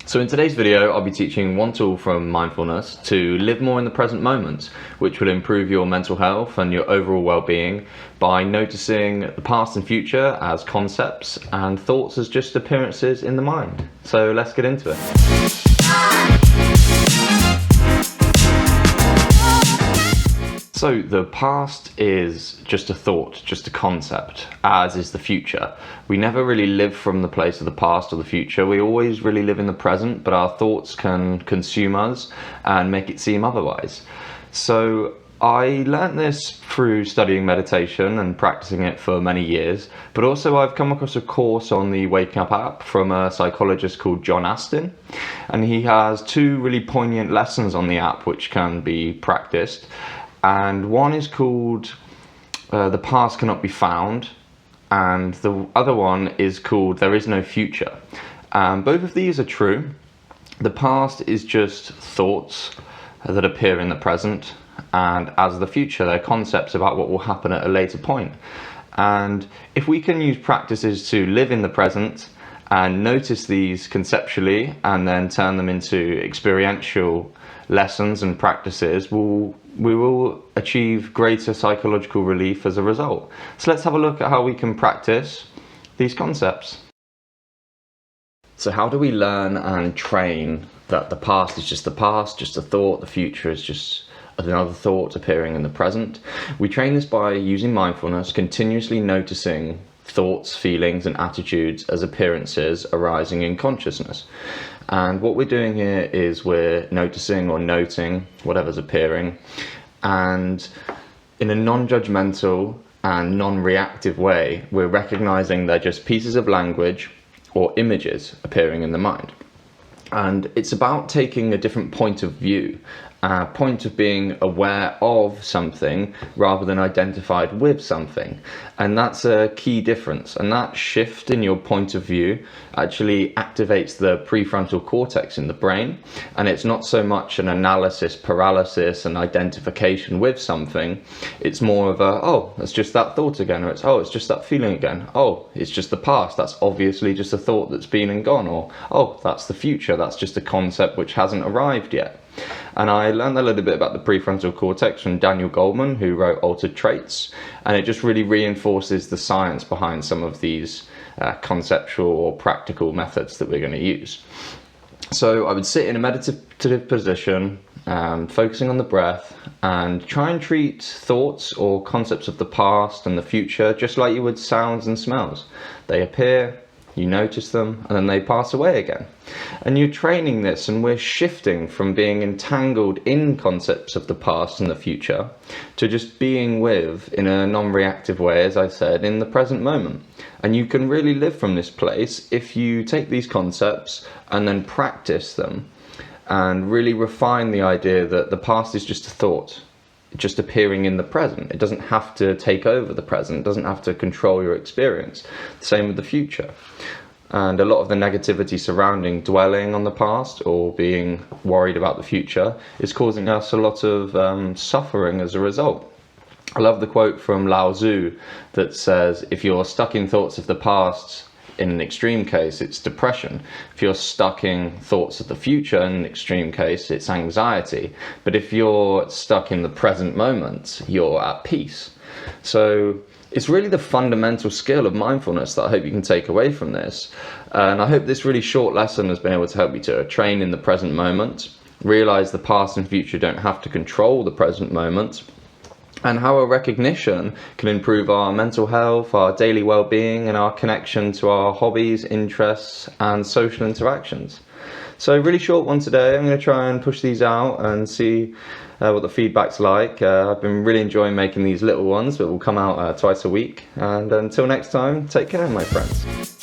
So in today's video, I'll be teaching one tool from mindfulness to live more in the present moment, which will improve your mental health and your overall well-being by noticing the past and future as concepts and thoughts as just appearances in the mind. So let's get into it. So the past is just a thought, just a concept, as is the future. We never really live from the place of the past or the future. We always really live in the present, but our thoughts can consume us and make it seem otherwise. So I learned this through studying meditation and practicing it for many years, but also I've come across a course on the Waking Up app from a psychologist called John Astin, and he has two really poignant lessons on the app which can be practiced. And one is called The Past Cannot Be Found, and the other one is called There Is No Future. Both of these are true. The past is just thoughts that appear in the present, and as the future, they're concepts about what will happen at a later point. And if we can use practices to live in the present and notice these conceptually and then turn them into experiential lessons and practices, we will achieve greater psychological relief as a result. So let's have a look at how we can practice these concepts. So how do we learn and train that the past is just the past, just a thought, the future is just another thought appearing in the present? We train this by using mindfulness, continuously noticing thoughts, feelings and attitudes as appearances arising in consciousness. And what we're doing here is we're noticing or noting whatever's appearing, and in a non-judgmental and non-reactive way, we're recognizing they're just pieces of language or images appearing in the mind. And it's about taking a different point of view, a point of being aware of something rather than identified with something. And that's a key difference. And that shift in your point of view actually activates the prefrontal cortex in the brain. And it's not so much an analysis paralysis and identification with something. It's more of a, oh, it's just that thought again, or it's just that feeling again. Oh, it's just the past. That's obviously just a thought that's been and gone. Or, oh, that's the future. That's just a concept which hasn't arrived yet. And I learned a little bit about the prefrontal cortex from Daniel Goleman, who wrote Altered Traits, and it just really reinforces the science behind some of these conceptual or practical methods that we're going to use. So I would sit in a meditative position, focusing on the breath, and try and treat thoughts or concepts of the past and the future just like you would sounds and smells. They appear, you notice them, and then they pass away again. And you're training this, and we're shifting from being entangled in concepts of the past and the future to just being with, in a non-reactive way, as I said, in the present moment. And you can really live from this place if you take these concepts and then practice them and really refine the idea that the past is just a thought, just appearing in the present. It doesn't have to take over the present, it doesn't have to control your experience. Same with the future. And a lot of the negativity surrounding dwelling on the past or being worried about the future is causing us a lot of suffering as a result. I love the quote from Lao Tzu that says, if you're stuck in thoughts of the past, in an extreme case, it's depression. If you're stuck in thoughts of the future, in an extreme case, it's anxiety. But if you're stuck in the present moment, you're at peace. So it's really the fundamental skill of mindfulness that I hope you can take away from this. And I hope this really short lesson has been able to help you to train in the present moment, realize the past and future don't have to control the present moment, and how a recognition can improve our mental health, our daily well-being, and our connection to our hobbies, interests, and social interactions. So really short one today. I'm going to try and push these out and see what the feedback's like. I've been really enjoying making these little ones, but will come out twice a week. And until next time, take care, my friends.